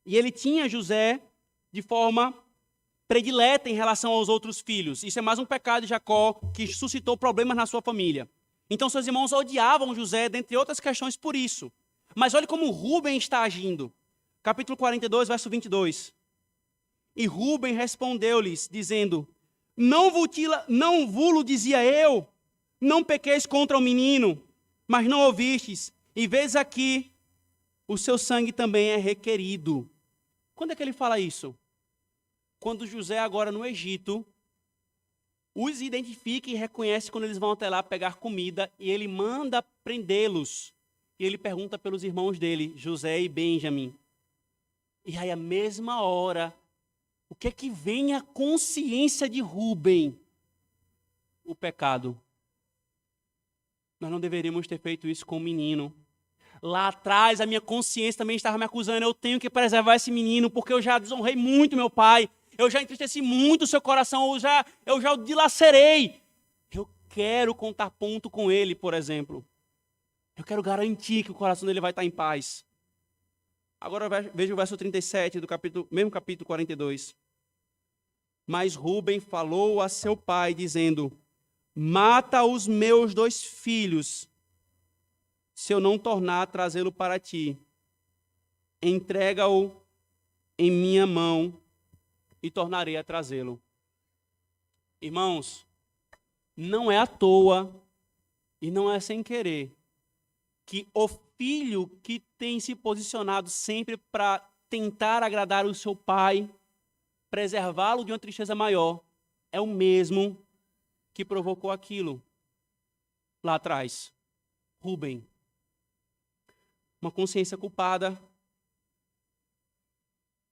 E ele tinha José de forma predileta em relação aos outros filhos. Isso é mais um pecado de Jacó que suscitou problemas na sua família. Então seus irmãos odiavam José, dentre outras questões, por isso. Mas olhe como Rúben está agindo. Capítulo 42, verso 22. E Rúben respondeu-lhes, dizendo: não vulo dizia eu, não pequeis contra o menino, mas não ouvistes, e vês aqui, o seu sangue também é requerido. Quando é que ele fala isso? Quando José, agora no Egito, os identifica e reconhece quando eles vão até lá pegar comida, e ele manda prendê-los. E ele pergunta pelos irmãos dele, José e Benjamim. E aí, à mesma hora, o que é que vem à consciência de Rúben? O pecado. Nós não deveríamos ter feito isso com o menino. Lá atrás, a minha consciência também estava me acusando. Eu tenho que preservar esse menino, porque eu já desonrei muito meu pai. Eu já entristeci muito o seu coração. Eu já o dilacerei. Eu quero contar ponto com ele, por exemplo. Eu quero garantir que o coração dele vai estar em paz. Agora veja o verso 37 do mesmo capítulo 42. Mas Rúben falou a seu pai, dizendo: mata os meus 2 filhos, se eu não tornar a trazê-lo para ti. Entrega-o em minha mão e tornarei a trazê-lo. Irmãos, não é à toa e não é sem querer que o filho que tem se posicionado sempre para tentar agradar o seu pai, preservá-lo de uma tristeza maior, é o mesmo que provocou aquilo lá atrás. Rúben. Uma consciência culpada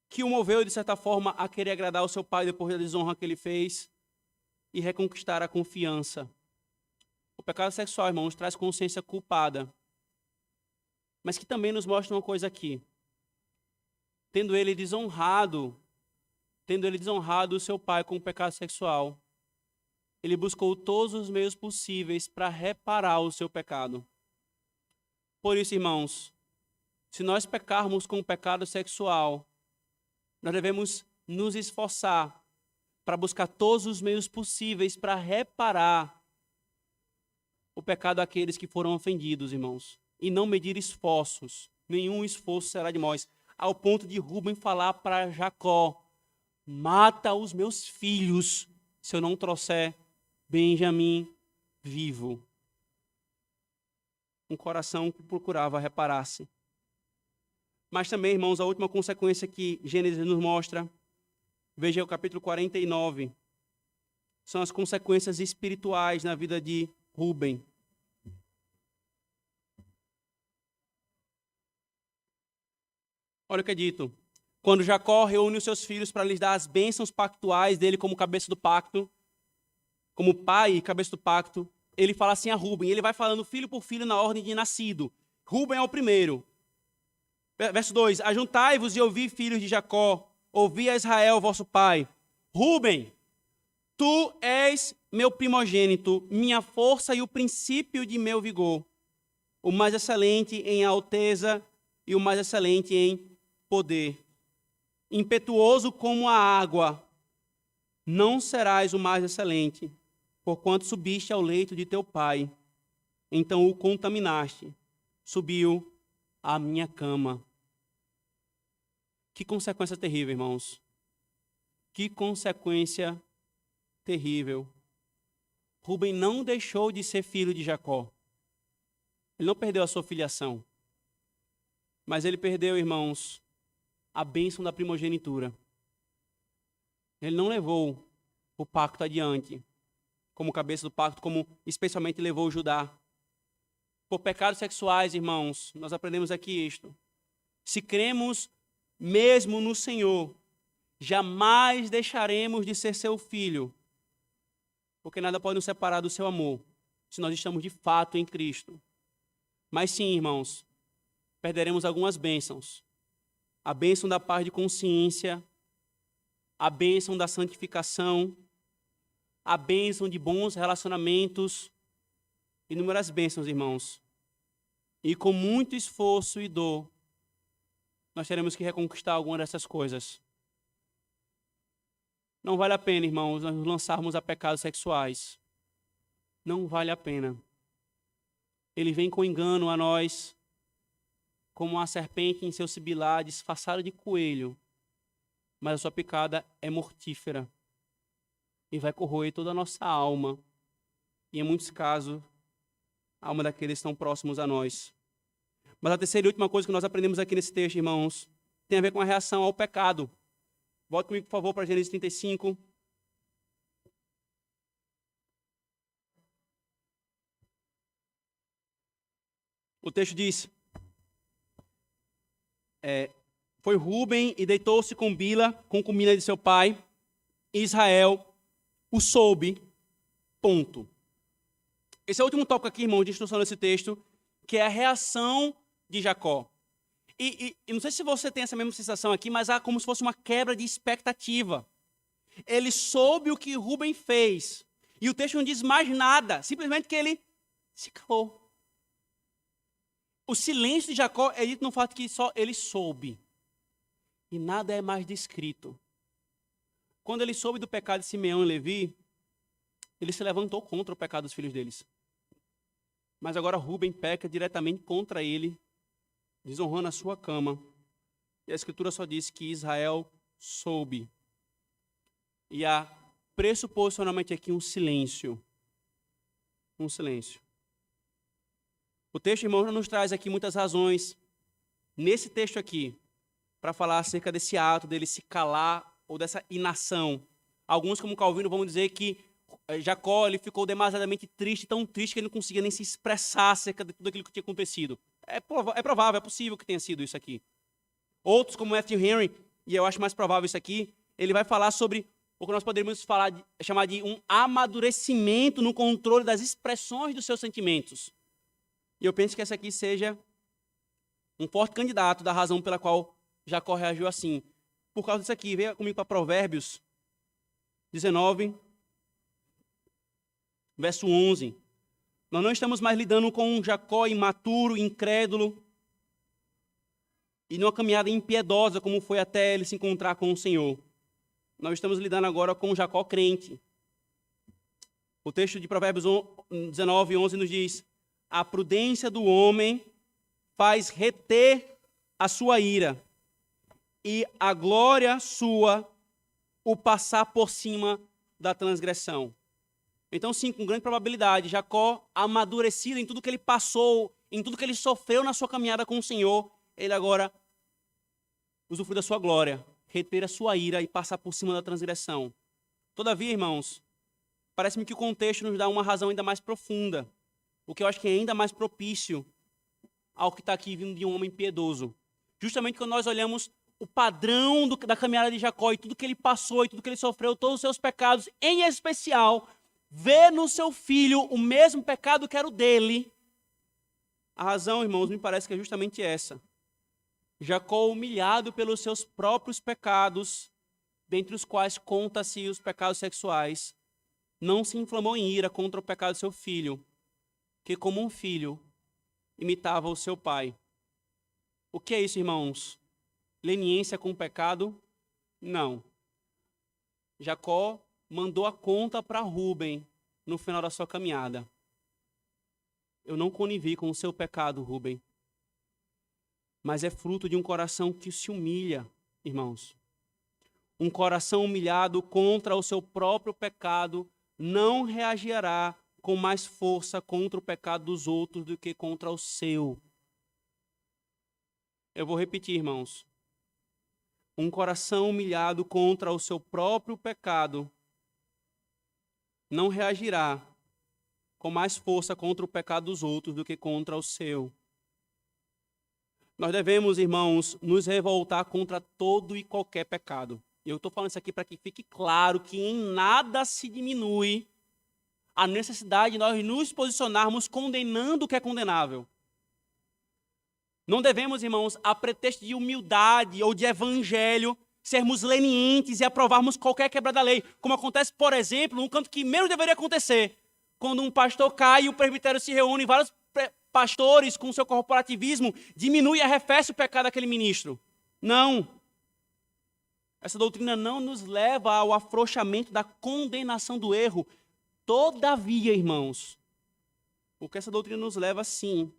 que o moveu, de certa forma, a querer agradar o seu pai depois da desonra que ele fez e reconquistar a confiança. O pecado sexual, irmãos, traz consciência culpada, mas que também nos mostra uma coisa aqui. Tendo ele desonrado o seu pai com o pecado sexual, ele buscou todos os meios possíveis para reparar o seu pecado. Por isso, irmãos, se nós pecarmos com o pecado sexual, nós devemos nos esforçar para buscar todos os meios possíveis para reparar o pecado daqueles que foram ofendidos, irmãos. E não medir esforços. Nenhum esforço será de nós. Ao ponto de Rúben falar para Jacó: mata os meus filhos se eu não trouxer Benjamim vivo. Um coração que procurava reparar-se. Mas também, irmãos, a última consequência que Gênesis nos mostra, veja o capítulo 49, são as consequências espirituais na vida de Rúben. Olha o que é dito. Quando Jacó reúne os seus filhos para lhes dar as bênçãos pactuais dele como cabeça do pacto, como pai e cabeça do pacto, ele fala assim a Rúben. Ele vai falando filho por filho na ordem de nascido. Rúben é o primeiro. Verso 2. Ajuntai-vos e ouvi, filhos de Jacó. Ouvi a Israel, vosso pai. Rúben, Tu és meu primogênito, minha força e o princípio de meu vigor, o mais excelente em alteza e o mais excelente em poder. Impetuoso como a água, não serás o mais excelente, porquanto subiste ao leito de teu pai. Então o contaminaste, subiu à minha cama. Que consequência terrível, irmãos. Que consequência terrível. Rubem não deixou de ser filho de Jacó. Ele não perdeu a sua filiação. Mas ele perdeu, irmãos, a bênção da primogenitura. Ele não levou o pacto adiante, como cabeça do pacto, como especialmente levou Judá. Por pecados sexuais, irmãos, nós aprendemos aqui isto. Se cremos mesmo no Senhor, jamais deixaremos de ser seu filho, porque nada pode nos separar do seu amor, se nós estamos de fato em Cristo. Mas sim, irmãos, perderemos algumas bênçãos. A bênção da paz de consciência, a bênção da santificação, a bênção de bons relacionamentos, inúmeras bênçãos, irmãos. E com muito esforço e dor, nós teremos que reconquistar alguma dessas coisas. Não vale a pena, irmãos, nós nos lançarmos a pecados sexuais. Não vale a pena. Ele vem com engano a nós, como a serpente em seu sibilar, disfarçada de coelho, mas a sua picada é mortífera e vai corroer toda a nossa alma, e em muitos casos, a alma daqueles que estão próximos a nós. Mas a terceira e última coisa que nós aprendemos aqui nesse texto, irmãos, tem a ver com a reação ao pecado. Volte comigo, por favor, para Gênesis 35. O texto diz: foi Rubem e deitou-se com Bila, concubina de seu pai, e Israel o soube, ponto. Esse é o último tópico aqui, irmão, de instrução desse texto, que é a reação de Jacó. E não sei se você tem essa mesma sensação aqui, mas há como se fosse uma quebra de expectativa. Ele soube o que Rubem fez, e o texto não diz mais nada, simplesmente que ele se calou. O silêncio de Jacó é dito no fato que só ele soube. E nada é mais descrito. Quando ele soube do pecado de Simeão e Levi, ele se levantou contra o pecado dos filhos deles. Mas agora Rubem peca diretamente contra ele, desonrando a sua cama. E a Escritura só diz que Israel soube. E há pressuposicionalmente aqui um silêncio. Um silêncio. O texto, irmão, nos traz aqui muitas razões, nesse texto aqui, para falar acerca desse ato dele se calar ou dessa inação. Alguns, como Calvino, vão dizer que Jacó ele ficou demasiadamente triste, tão triste que ele não conseguia nem se expressar acerca de tudo aquilo que tinha acontecido. É provável, é possível que tenha sido isso aqui. Outros, como Matthew Henry, e eu acho mais provável isso aqui, ele vai falar sobre o que nós poderíamos chamar de um amadurecimento no controle das expressões dos seus sentimentos. E eu penso que esse aqui seja um forte candidato da razão pela qual Jacó reagiu assim. Por causa disso aqui, venha comigo para Provérbios 19, verso 11. Nós não estamos mais lidando com um Jacó imaturo, incrédulo, e numa caminhada impiedosa, como foi até ele se encontrar com o Senhor. Nós estamos lidando agora com um Jacó crente. O texto de Provérbios 19, 11 nos diz: a prudência do homem faz reter a sua ira, e a glória sua o passar por cima da transgressão. Então, sim, com grande probabilidade, Jacó, amadurecido em tudo que ele passou, em tudo que ele sofreu na sua caminhada com o Senhor, ele agora usufrui da sua glória, reter a sua ira e passar por cima da transgressão. Todavia, irmãos, parece-me que o contexto nos dá uma razão ainda mais profunda, o que eu acho que é ainda mais propício ao que está aqui vindo de um homem piedoso. Justamente quando nós olhamos o padrão da caminhada de Jacó e tudo que ele passou e tudo que ele sofreu, todos os seus pecados, em especial, ver no seu filho o mesmo pecado que era o dele. A razão, irmãos, me parece que é justamente essa. Jacó, humilhado pelos seus próprios pecados, dentre os quais conta-se os pecados sexuais, não se inflamou em ira contra o pecado de seu filho, que como um filho imitava o seu pai. O que é isso, irmãos? Leniência com o pecado? Não. Jacó mandou a conta para Rúben no final da sua caminhada. Eu não connivi com o seu pecado, Rúben, mas é fruto de um coração que se humilha, irmãos. Um coração humilhado contra o seu próprio pecado não reagirá com mais força contra o pecado dos outros do que contra o seu. Eu vou repetir, irmãos. Um coração humilhado contra o seu próprio pecado não reagirá com mais força contra o pecado dos outros do que contra o seu. Nós devemos, irmãos, nos revoltar contra todo e qualquer pecado. Eu estou falando isso aqui para que fique claro que em nada se diminui a necessidade de nós nos posicionarmos condenando o que é condenável. Não devemos, irmãos, a pretexto de humildade ou de evangelho, sermos lenientes e aprovarmos qualquer quebra da lei. Como acontece, por exemplo, num canto que menos deveria acontecer. Quando um pastor cai e o presbitério se reúne, vários pastores, com seu corporativismo, diminui e arrefece o pecado daquele ministro. Não. Essa doutrina não nos leva ao afrouxamento da condenação do erro. Todavia, irmãos, o que essa doutrina nos leva, sim,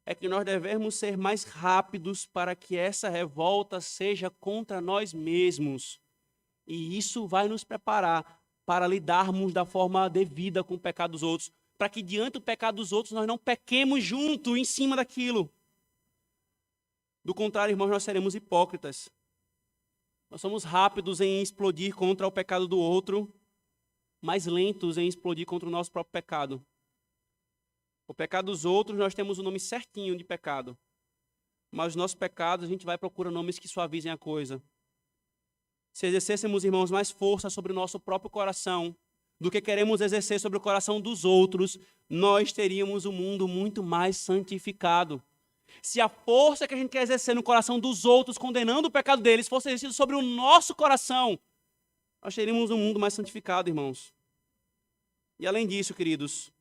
é que nós devemos ser mais rápidos para que essa revolta seja contra nós mesmos. E isso vai nos preparar para lidarmos da forma devida com o pecado dos outros, para que diante do pecado dos outros nós não pequemos junto, em cima daquilo. Do contrário, irmãos, nós seremos hipócritas. Nós somos rápidos em explodir contra o pecado do outro, mas lentos em explodir contra o nosso próprio pecado. O pecado dos outros, nós temos o nome certinho de pecado. Mas os nossos pecados, a gente vai procurar nomes que suavizem a coisa. Se exercêssemos, irmãos, mais força sobre o nosso próprio coração do que queremos exercer sobre o coração dos outros, nós teríamos um mundo muito mais santificado. Se a força que a gente quer exercer no coração dos outros, condenando o pecado deles, fosse exercida sobre o nosso coração, nós teríamos um mundo mais santificado, irmãos. E além disso, queridos,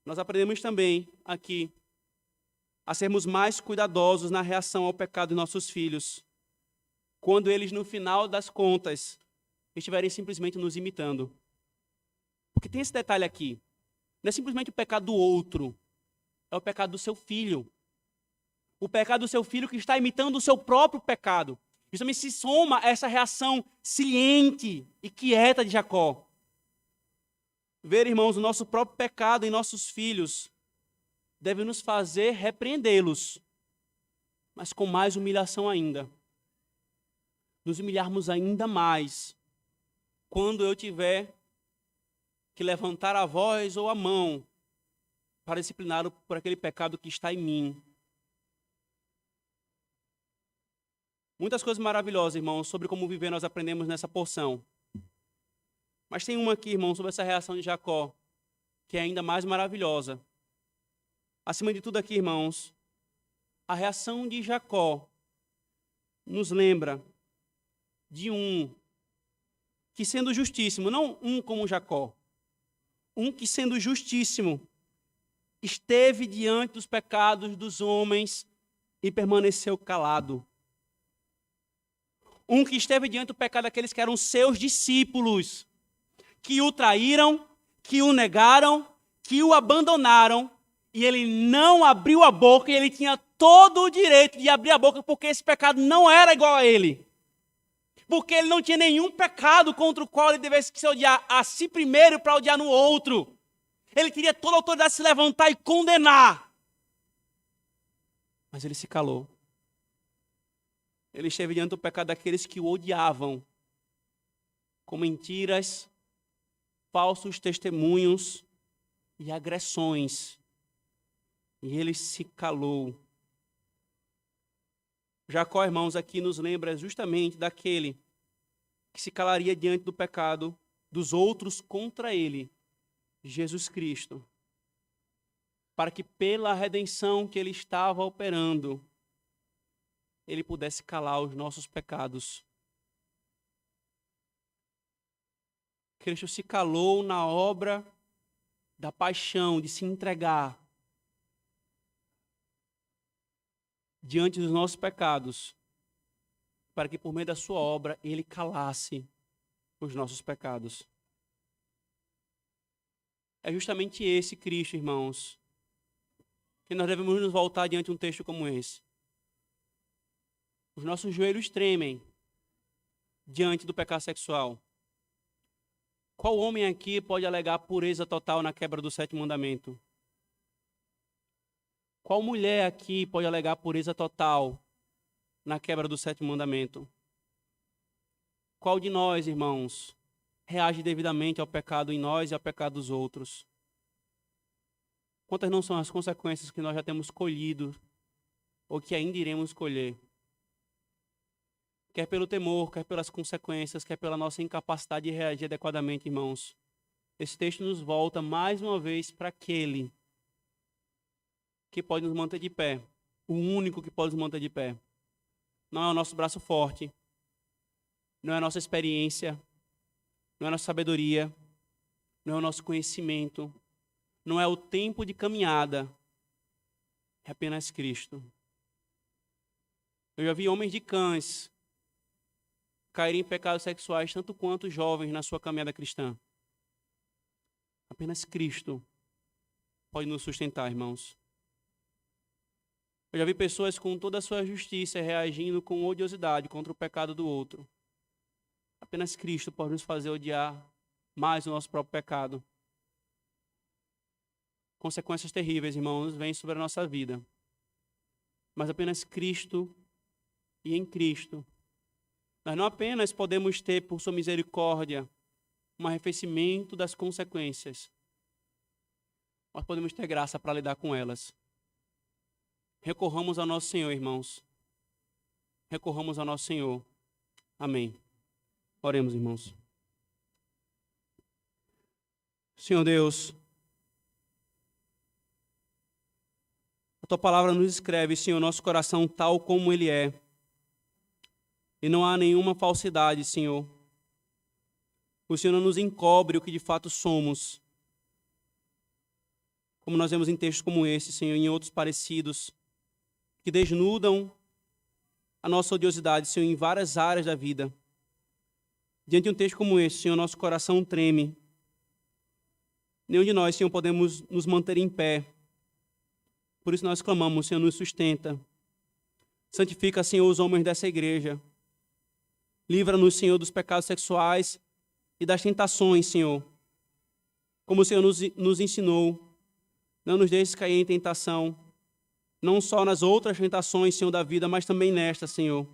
nós aprendemos também aqui a sermos mais cuidadosos na reação ao pecado de nossos filhos, quando eles, no final das contas, estiverem simplesmente nos imitando. Porque tem esse detalhe aqui. Não é simplesmente o pecado do outro, é o pecado do seu filho. O pecado do seu filho que está imitando o seu próprio pecado. Isso também se soma a essa reação silente e quieta de Jacó. Ver, irmãos, o nosso próprio pecado em nossos filhos deve nos fazer repreendê-los, mas com mais humilhação ainda. Nos humilharmos ainda mais quando eu tiver que levantar a voz ou a mão para discipliná-lo por aquele pecado que está em mim. Muitas coisas maravilhosas, irmãos, sobre como viver nós aprendemos nessa porção. Mas tem uma aqui, irmãos, sobre essa reação de Jacó, que é ainda mais maravilhosa. Acima de tudo aqui, irmãos, a reação de Jacó nos lembra de um que, sendo justíssimo, não um como Jacó, um que, sendo justíssimo, esteve diante dos pecados dos homens e permaneceu calado. Um que esteve diante do pecado daqueles que eram seus discípulos, que o traíram, que o negaram, que o abandonaram, e ele não abriu a boca, e ele tinha todo o direito de abrir a boca, porque esse pecado não era igual a ele. Porque ele não tinha nenhum pecado contra o qual ele devesse se odiar a si primeiro para odiar no outro. Ele teria toda a autoridade de se levantar e condenar. Mas ele se calou. Ele esteve diante do pecado daqueles que o odiavam, com mentiras, falsos testemunhos e agressões. E ele se calou. Jacó, irmãos, aqui nos lembra justamente daquele que se calaria diante do pecado dos outros contra ele, Jesus Cristo, para que pela redenção que ele estava operando, ele pudesse calar os nossos pecados. Cristo se calou na obra da paixão, de se entregar diante dos nossos pecados, para que por meio da sua obra ele calasse os nossos pecados. É justamente esse Cristo, irmãos, que nós devemos nos voltar diante de um texto como esse. Os nossos joelhos tremem diante do pecado sexual. Qual homem aqui pode alegar pureza total na quebra do 7º mandamento? Qual mulher aqui pode alegar pureza total na quebra do 7º mandamento? Qual de nós, irmãos, reage devidamente ao pecado em nós e ao pecado dos outros? Quantas não são as consequências que nós já temos colhido ou que ainda iremos colher? Quer pelo temor, quer pelas consequências, quer pela nossa incapacidade de reagir adequadamente, irmãos. Esse texto nos volta mais uma vez para aquele que pode nos manter de pé, o único que pode nos manter de pé. Não é o nosso braço forte, não é a nossa experiência, não é a nossa sabedoria, não é o nosso conhecimento, não é o tempo de caminhada, é apenas Cristo. Eu já vi homens de cães caírem em pecados sexuais tanto quanto jovens na sua caminhada cristã. Apenas Cristo pode nos sustentar, irmãos. Eu já vi pessoas com toda a sua justiça reagindo com odiosidade contra o pecado do outro. Apenas Cristo pode nos fazer odiar mais o nosso próprio pecado. Consequências terríveis, irmãos, vêm sobre a nossa vida. Mas apenas Cristo e em Cristo nós não apenas podemos ter, por sua misericórdia, um arrefecimento das consequências, mas podemos ter graça para lidar com elas. Recorramos ao nosso Senhor, irmãos. Recorramos ao nosso Senhor. Amém. Oremos, irmãos. Senhor Deus, a Tua palavra nos escreve, Senhor, nosso coração tal como ele é. E não há nenhuma falsidade, Senhor. O Senhor não nos encobre o que de fato somos. Como nós vemos em textos como esse, Senhor, e em outros parecidos, que desnudam a nossa odiosidade, Senhor, em várias áreas da vida. Diante de um texto como esse, Senhor, nosso coração treme. Nenhum de nós, Senhor, podemos nos manter em pé. Por isso nós clamamos, Senhor, nos sustenta. Santifica, Senhor, os homens dessa igreja. Livra-nos, Senhor, dos pecados sexuais e das tentações, Senhor. Como o Senhor nos ensinou, não nos deixes cair em tentação, não só nas outras tentações, Senhor, da vida, mas também nesta, Senhor.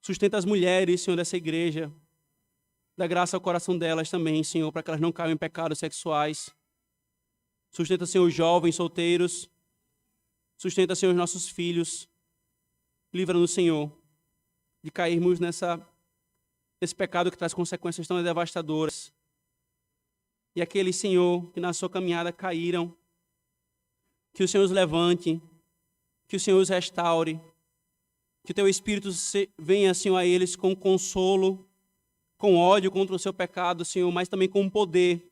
Sustenta as mulheres, Senhor, dessa igreja. Dá graça ao coração delas também, Senhor, para que elas não caiam em pecados sexuais. Sustenta, Senhor, os jovens solteiros. Sustenta, Senhor, os nossos filhos. Livra-nos, Senhor, de cairmos nesse pecado que traz consequências tão devastadoras. E aqueles, Senhor, que na sua caminhada caíram, que o Senhor os levante, que o Senhor os restaure, que o Teu Espírito venha, Senhor, a eles com consolo, com ódio contra o seu pecado, Senhor, mas também com poder.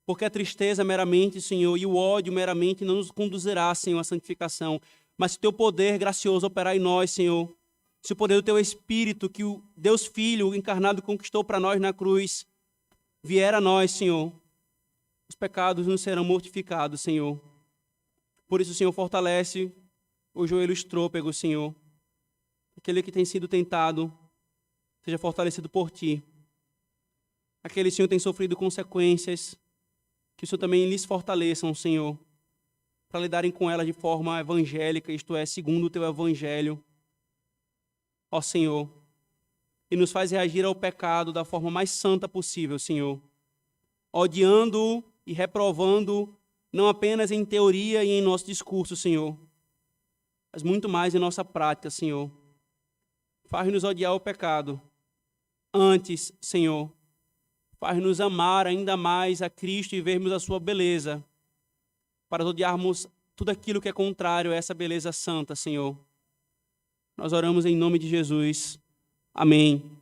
Porque a tristeza meramente, Senhor, e o ódio meramente não nos conduzirá, Senhor, à santificação. Mas se o Teu poder gracioso operar em nós, Senhor, se o poder do Teu Espírito, que o Deus Filho encarnado conquistou para nós na cruz, vier a nós, Senhor, os pecados nos serão mortificados, Senhor. Por isso, Senhor, fortalece os joelhos trôpegos, Senhor. Aquele que tem sido tentado, seja fortalecido por Ti. Aquele, Senhor, que tem sofrido consequências, que o Senhor também lhes fortaleçam, Senhor, para lidarem com elas de forma evangélica, isto é, segundo o Teu Evangelho. Ó Senhor, e nos faz reagir ao pecado da forma mais santa possível, Senhor, odiando e reprovando, não apenas em teoria e em nosso discurso, Senhor, mas muito mais em nossa prática, Senhor. Faz-nos odiar o pecado. Antes, Senhor, faz-nos amar ainda mais a Cristo e vermos a sua beleza, para odiarmos tudo aquilo que é contrário a essa beleza santa, Senhor. Nós oramos em nome de Jesus. Amém.